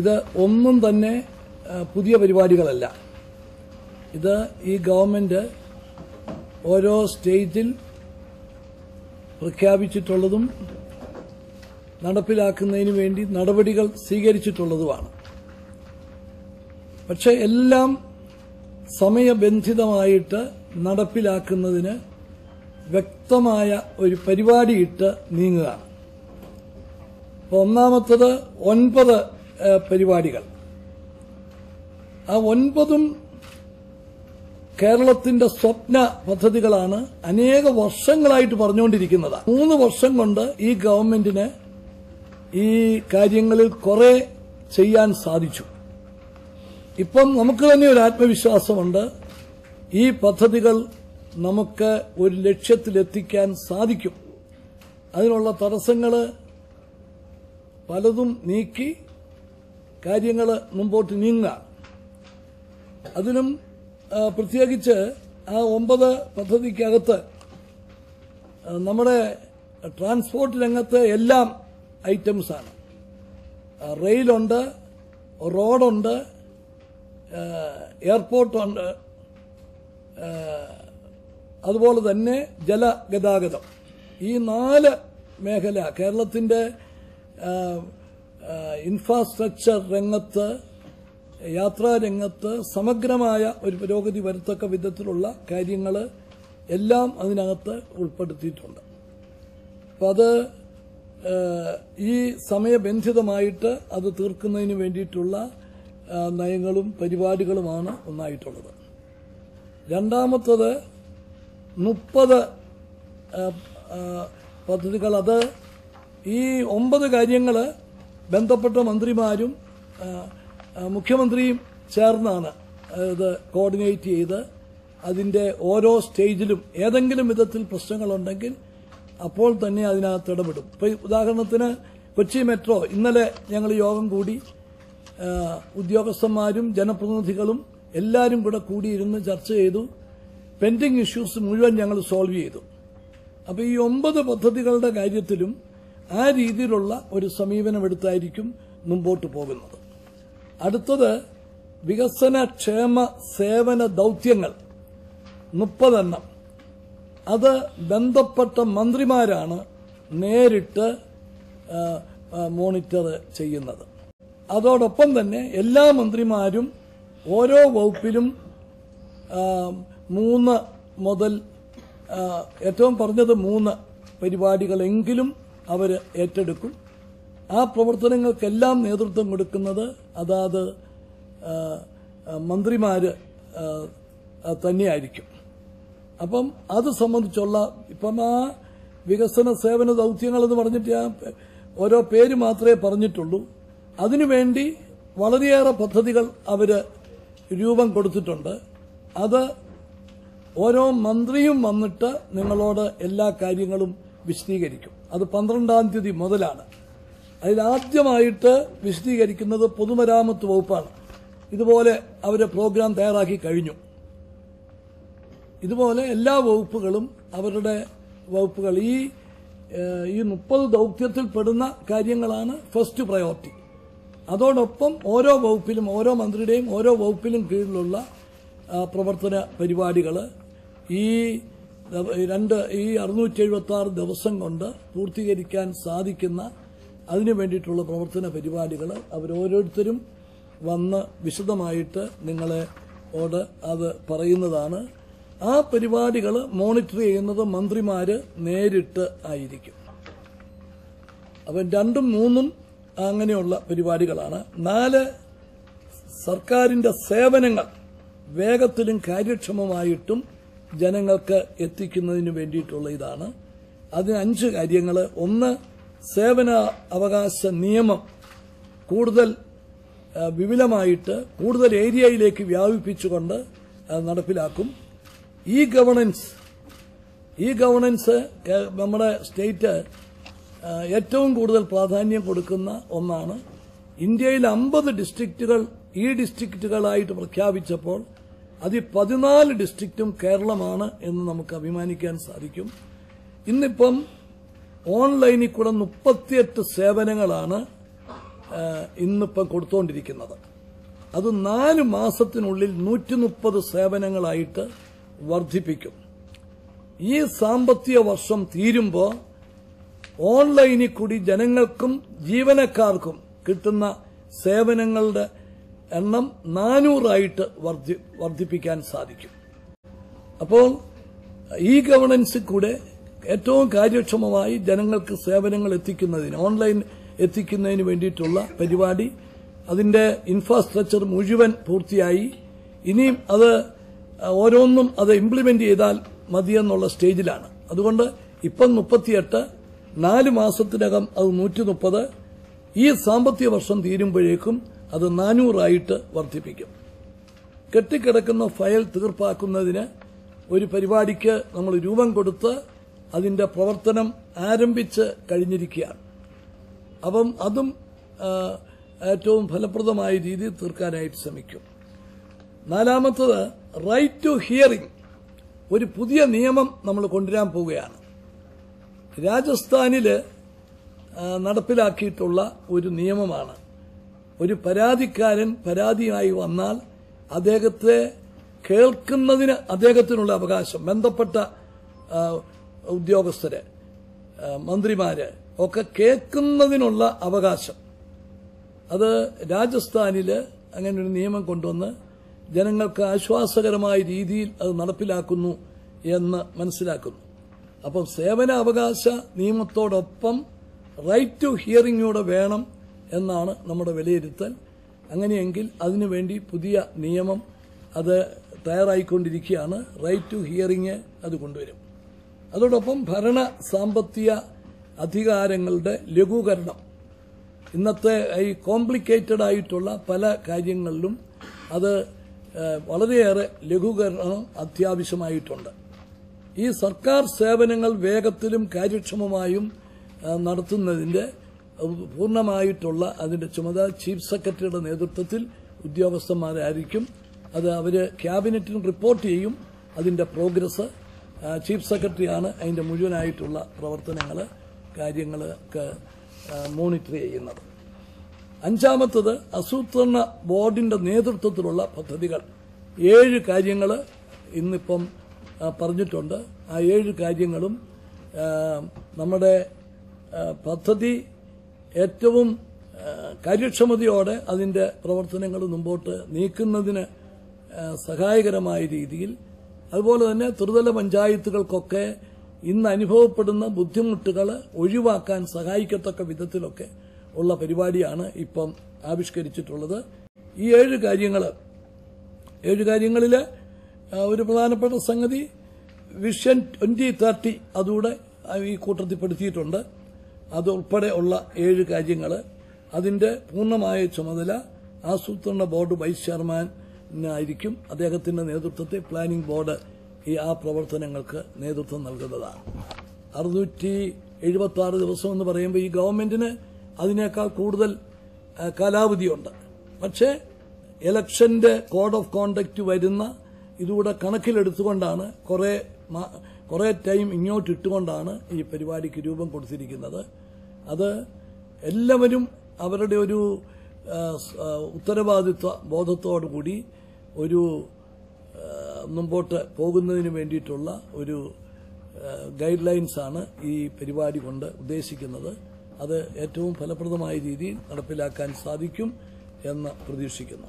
ഇത് ഒന്നും തന്നെ പുതിയ പരിപാടികളല്ല. ഇത് ഈ ഗവൺമെന്റ് ഓരോ സ്റ്റേജിൽ പ്രഖ്യാപിച്ചിട്ടുള്ളതും നടപ്പിലാക്കുന്നതിന് വേണ്ടി നടപടികൾ സ്വീകരിച്ചിട്ടുള്ളതുമാണ്. പക്ഷെ എല്ലാം സമയബന്ധിതമായിട്ട് നടപ്പിലാക്കുന്നതിന് വ്യക്തമായ ഒരു പരിപാടിയിട്ട് നീങ്ങുകയാണ്. ഒന്നാമത്തത് 9 പരിപാടികൾ. ആ 9ഉം കേരളത്തിന്റെ സ്വപ്ന പദ്ധതികളാണ്. അനേക വർഷങ്ങളായിട്ട് പറഞ്ഞുകൊണ്ടിരിക്കുന്നത്. 3 വർഷം കൊണ്ട് ഈ ഗവൺമെന്റിന് ഈ കാര്യങ്ങളിൽ കുറെ ചെയ്യാൻ സാധിച്ചു. ഇപ്പം നമുക്ക് തന്നെ ഒരു ആത്മവിശ്വാസമുണ്ട്. ഈ പദ്ധതികൾ നമുക്ക് ഒരു ലക്ഷ്യത്തിലെത്തിക്കാൻ സാധിക്കും. അതിനുള്ള തടസ്സങ്ങൾ പലതും നീക്കി കാര്യങ്ങൾ മുമ്പോട്ട് നീങ്ങുക. അതിനും പ്രത്യേകിച്ച് ആ 9 പദ്ധതിക്കകത്ത് നമ്മുടെ ട്രാൻസ്പോർട്ട് രംഗത്ത് എല്ലാം ഐറ്റംസാണ്. റെയിലുണ്ട്, റോഡുണ്ട്, എയർപോർട്ടുണ്ട്, അതുപോലെ തന്നെ ജലഗതാഗതം. ഈ 4 മേഖല കേരളത്തിന്റെ ഇൻഫ്രാസ്ട്രക്ചർ രംഗത്ത്, യാത്രാരംഗത്ത് സമഗ്രമായ ഒരു പുരോഗതി വരത്തക്ക വിധത്തിലുള്ള കാര്യങ്ങൾ എല്ലാം അതിനകത്ത് ഉൾപ്പെടുത്തിയിട്ടുണ്ട്. അപ്പം അത് ഈ സമയബന്ധിതമായിട്ട് അത് തീർക്കുന്നതിന് വേണ്ടിയിട്ടുള്ള നയങ്ങളും പരിപാടികളുമാണ് ഒന്നായിട്ടുള്ളത്. രണ്ടാമത്തത് 30 പദ്ധതികൾ. അത് ഈ 9 കാര്യങ്ങൾ ബന്ധപ്പെട്ട മന്ത്രിമാരും മുഖ്യമന്ത്രിയും ചേർന്നാണ് ഇത് കോർഡിനേറ്റ് ചെയ്ത് അതിന്റെ ഓരോ സ്റ്റേജിലും ഏതെങ്കിലും വിധത്തിൽ പ്രശ്നങ്ങളുണ്ടെങ്കിൽ അപ്പോൾ തന്നെ അതിനകത്ത് ഇടപെടും. ഇപ്പൊ ഉദാഹരണത്തിന് കൊച്ചി മെട്രോ ഇന്നലെ ഞങ്ങൾ യോഗം കൂടി, ഉദ്യോഗസ്ഥന്മാരും ജനപ്രതിനിധികളും എല്ലാവരും കൂടെ കൂടിയിരുന്ന് ചർച്ച ചെയ്തു. പെൻഡിംഗ് ഇഷ്യൂസ് മുഴുവൻ ഞങ്ങൾ സോൾവ് ചെയ്തു. അപ്പോൾ ഈ 9 പദ്ധതികളുടെ കാര്യത്തിലും ആ രീതിയിലുള്ള ഒരു സമീപനമെടുത്തായിരിക്കും മുമ്പോട്ട് പോകുന്നത്. അടുത്തത് വികസന ക്ഷേമ സേവന ദൌത്യങ്ങൾ 30 എണ്ണം. അത് ബന്ധപ്പെട്ട മന്ത്രിമാരാണ് നേരിട്ട് മോണിറ്റർ ചെയ്യുന്നത്. അതോടൊപ്പം തന്നെ എല്ലാ മന്ത്രിമാരും ഓരോ വകുപ്പിലും 3 മുതൽ ഏറ്റവും പറഞ്ഞത് 3 പരിപാടികളെങ്കിലും അവർ ഏറ്റെടുക്കും. ആ പ്രവർത്തനങ്ങൾക്കെല്ലാം നേതൃത്വം കൊടുക്കുന്നത് അതാത് മന്ത്രിമാര് തന്നെയായിരിക്കും. അപ്പം അത് സംബന്ധിച്ചുള്ള ഇപ്പം ആ വികസന സേവന ദൌത്യങ്ങളെന്ന് പറഞ്ഞിട്ട് ഓരോ പേര് മാത്രമേ പറഞ്ഞിട്ടുള്ളൂ. അതിനുവേണ്ടി വളരെയേറെ പദ്ധതികൾ അവർ രൂപം കൊടുത്തിട്ടുണ്ട്. അത് ഓരോ മന്ത്രിയും വന്നിട്ട് നിങ്ങളോട് എല്ലാ കാര്യങ്ങളും വിശദീകരിക്കും. അത് 12-ാം തീയതി മുതലാണ്. അതിലാദ്യമായിട്ട് വിശദീകരിക്കുന്നത് പൊതുമരാമത്ത് വകുപ്പാണ്. ഇതുപോലെ അവരെ പ്രോഗ്രാം തയ്യാറാക്കി കഴിഞ്ഞു. ഇതുപോലെ എല്ലാ വകുപ്പുകളും അവരുടെ വകുപ്പുകൾ ഈ 30 ദൌത്യത്തിൽ പെടുന്ന കാര്യങ്ങളാണ് ഫസ്റ്റ് പ്രയോറിറ്റി. അതോടൊപ്പം ഓരോ വകുപ്പിലും ഓരോ മന്ത്രിയുടെയും ഓരോ വകുപ്പിലും കീഴിലുള്ള പ്രവർത്തന പരിപാടികൾ ഈ 676 ദിവസം കൊണ്ട് പൂർത്തീകരിക്കാൻ സാധിക്കുന്ന അതിനു വേണ്ടിയിട്ടുള്ള പ്രവർത്തന പരിപാടികൾ അവരോരോരുത്തരും വന്ന് വിശദമായിട്ട് നിങ്ങളോട് അത് പറയുന്നതാണ്. ആ പരിപാടികൾ മോണിറ്റർ ചെയ്യുന്നത് മന്ത്രിമാര് നേരിട്ട് ആയിരിക്കും. അപ്പം 2ഉം 3ഉം അങ്ങനെയുള്ള പരിപാടികളാണ്. 4 സർക്കാരിന്റെ സേവനങ്ങൾ വേഗത്തിലും കാര്യക്ഷമമായിട്ടും ജനങ്ങൾക്ക് എത്തിക്കുന്നതിന് വേണ്ടിയിട്ടുള്ള ഇതാണ്. അതിന് 5 കാര്യങ്ങൾ. 1, സേവന അവകാശ നിയമം കൂടുതൽ വിപുലമായിട്ട് കൂടുതൽ ഏരിയയിലേക്ക് വ്യാപിപ്പിച്ചുകൊണ്ട് നടപ്പിലാക്കും. ഈ ഗവർണൻസ് നമ്മുടെ സ്റ്റേറ്റ് ഏറ്റവും കൂടുതൽ പ്രാധാന്യം കൊടുക്കുന്ന ഒന്നാണ്. ഇന്ത്യയിൽ 50 ഡിസ്ട്രിക്റ്റുകൾ ഈ ഡിസ്ട്രിക്റ്റുകളായിട്ട് പ്രഖ്യാപിച്ചപ്പോൾ അതിൽ 14 ഡിസ്ട്രിക്റ്റും കേരളമാണ് എന്ന് നമുക്ക് അഭിമാനിക്കാൻ സാധിക്കും. ഇന്നിപ്പം ഓൺലൈനിൽ കൂടെ 38 സേവനങ്ങളാണ് ഇന്നിപ്പം കൊടുത്തുകൊണ്ടിരിക്കുന്നത്. അത് 4 മാസത്തിനുള്ളിൽ 130 സേവനങ്ങളായിട്ട് വർദ്ധിപ്പിക്കും. ഈ സാമ്പത്തിക വർഷം തീരുമ്പോൾ ഓൺലൈനിൽ കൂടി ജനങ്ങൾക്കും ജീവനക്കാർക്കും കിട്ടുന്ന സേവനങ്ങളുടെ എണ്ണം 400 വർദ്ധിപ്പിക്കാൻ സാധിക്കും. അപ്പോൾ ഈ ഗവേണൻസിൽ കൂടെ ഏറ്റവും കാര്യക്ഷമമായി ജനങ്ങൾക്ക് സേവനങ്ങൾ എത്തിക്കുന്നതിന്, ഓൺലൈൻ എത്തിക്കുന്നതിന് വേണ്ടിയിട്ടുള്ള പരിപാടി, അതിന്റെ ഇൻഫ്രാസ്ട്രക്ചർ മുഴുവൻ പൂർത്തിയായി. ഇനിയും അത് ഓരോന്നും അത് ഇംപ്ലിമെന്റ് ചെയ്താൽ മതിയെന്നുള്ള സ്റ്റേജിലാണ്. അതുകൊണ്ട് ഇപ്പം 38, 4 മാസത്തിനകം അത് 130, ഈ സാമ്പത്തിക വർഷം തീരുമ്പോഴേക്കും അത് 400 വർദ്ധിപ്പിക്കും. കെട്ടിക്കിടക്കുന്ന ഫയൽ തീർപ്പാക്കുന്നതിന് ഒരു പരിപാടിക്ക് നമ്മൾ രൂപം കൊടുത്ത് അതിന്റെ പ്രവർത്തനം ആരംഭിച്ച് കഴിഞ്ഞിരിക്കുകയാണ്. അപ്പം അതും ഏറ്റവും ഫലപ്രദമായ രീതിയിൽ തീർക്കാനായിട്ട് ശ്രമിക്കും. 4-മത്തത് റൈറ്റ് ടു ഹിയറിംഗ്, ഒരു പുതിയ നിയമം നമ്മൾ കൊണ്ടുവരാൻ പോവുകയാണ്. രാജസ്ഥാനില് നടപ്പിലാക്കിയിട്ടുള്ള ഒരു നിയമമാണ്. ഒരു പരാതിക്കാരൻ പരാതിയായി വന്നാൽ അദ്ദേഹത്തെ കേൾക്കുന്നതിന് അദ്ദേഹത്തിനുള്ള അവകാശം, ബന്ധപ്പെട്ട ഉദ്യോഗസ്ഥര്, മന്ത്രിമാര് ഒക്കെ കേൾക്കുന്നതിനുള്ള അവകാശം, അത് രാജസ്ഥാനില് അങ്ങനെ ഒരു നിയമം കൊണ്ടുവന്ന് ജനങ്ങൾക്ക് ആശ്വാസകരമായ രീതിയിൽ അത് നടപ്പിലാക്കുന്നു എന്ന് മനസ്സിലാക്കുന്നു. അപ്പം സേവന അവകാശ നിയമത്തോടൊപ്പം റൈറ്റ് ടു ഹിയറിംഗൂടെ വേണം എന്നാണ് നമ്മുടെ വിലയിരുത്തൽ. അങ്ങനെയെങ്കിൽ അതിനുവേണ്ടി പുതിയ നിയമം അത് തയ്യാറായിക്കൊണ്ടിരിക്കുകയാണ്. റൈറ്റ് ടു ഹിയറിംഗ് അത് കൊണ്ടുവരും. അതോടൊപ്പം ഭരണ സാമ്പത്തിക അധികാരങ്ങളുടെ ലഘൂകരണം, ഇന്നത്തെ ഈ കോംപ്ലിക്കേറ്റഡ് ആയിട്ടുള്ള പല കാര്യങ്ങളിലും അത് വളരെയേറെ ലഘൂകരണം അത്യാവശ്യമായിട്ടുണ്ട്. ഈ സർക്കാർ സേവനങ്ങൾ വേഗത്തിലും കാര്യക്ഷമമായും നടത്തുന്നതിന്റെ പൂർണ്ണമായിട്ടുള്ള അതിന്റെ ചുമതല ചീഫ് സെക്രട്ടറിയുടെ നേതൃത്വത്തിൽ ഉദ്യോഗസ്ഥന്മാരായിരിക്കും. അത് അവര് ക്യാബിനറ്റിന് റിപ്പോർട്ട് ചെയ്യും. അതിന്റെ പ്രോഗ്രസ് ചീഫ് സെക്രട്ടറിയാണ് അതിന്റെ മുഴുവനായിട്ടുള്ള കാര്യങ്ങളൊക്കെ മോണിറ്റർ ചെയ്യുന്നത്. 5-മത്തത് ആസൂത്രണ ബോർഡിന്റെ നേതൃത്വത്തിലുള്ള പദ്ധതികൾ. 7 കാര്യങ്ങൾ ഇന്നിപ്പം പറഞ്ഞിട്ടുണ്ട്. ആ 7 കാര്യങ്ങളും നമ്മുടെ പദ്ധതി ഏറ്റവും കാര്യക്ഷമതയോടെ അതിന്റെ പ്രവർത്തനങ്ങൾ മുമ്പോട്ട് നീക്കുന്നതിന് സഹായകരമായ രീതിയിൽ, അതുപോലെ തന്നെ ത്രിതല പഞ്ചായത്തുകൾക്കൊക്കെ ഇന്ന് അനുഭവപ്പെടുന്ന ബുദ്ധിമുട്ടുകൾ ഒഴിവാക്കാൻ സഹായിക്കത്തക്ക വിധത്തിലൊക്കെ ഉള്ള പരിപാടിയാണ് ഇപ്പം ആവിഷ്കരിച്ചിട്ടുള്ളത്. ഈ 7 കാര്യങ്ങളിൽ ഒരു പ്രധാനപ്പെട്ട സംഗതി വിഷൻ 2030 അതുകൂടെ ഈ കൂട്ടത്തിൽപ്പെടുത്തിയിട്ടുണ്ട്. അതുൾപ്പെടെ ഉള്ള 7 കാര്യങ്ങൾ. അതിന്റെ പൂർണ്ണമായ ചുമതല ആസൂത്രണ ബോർഡ് വൈസ് ചെയർമാനായിരിക്കും. അദ്ദേഹത്തിന്റെ നേതൃത്വത്തിൽ പ്ലാനിംഗ് ബോർഡ് ആ പ്രവർത്തനങ്ങൾക്ക് നേതൃത്വം നൽകുന്നതാണ്. 676 ദിവസം എന്ന് പറയുമ്പോൾ ഈ ഗവൺമെന്റിന് അതിനേക്കാൾ കൂടുതൽ കാലാവധിയുണ്ട്. പക്ഷേ ഇലക്ഷന്റെ കോഡ് ഓഫ് കോണ്ടക്ട് വരുന്ന ഇതുകൂടെ കണക്കിലെടുത്തുകൊണ്ടാണ് കുറെ ടൈം ഇങ്ങോട്ട് ഇട്ടുകൊണ്ടാണ് ഈ പരിപാടിക്ക് രൂപം കൊടുത്തിരിക്കുന്നത്. അത് എല്ലാവരും അവരുടെ ഒരു ഉത്തരവാദിത്വ ബോധത്തോടുകൂടി ഒരു മുമ്പോട്ട് പോകുന്നതിന് വേണ്ടിയിട്ടുള്ള ഒരു ഗൈഡ് ലൈൻസാണ് ഈ പരിപാടി കൊണ്ട് ഉദ്ദേശിക്കുന്നത്. അത് ഏറ്റവും ഫലപ്രദമായ രീതിയിൽ നടപ്പിലാക്കാൻ സാധിക്കും എന്ന് പ്രതീക്ഷിക്കുന്നു.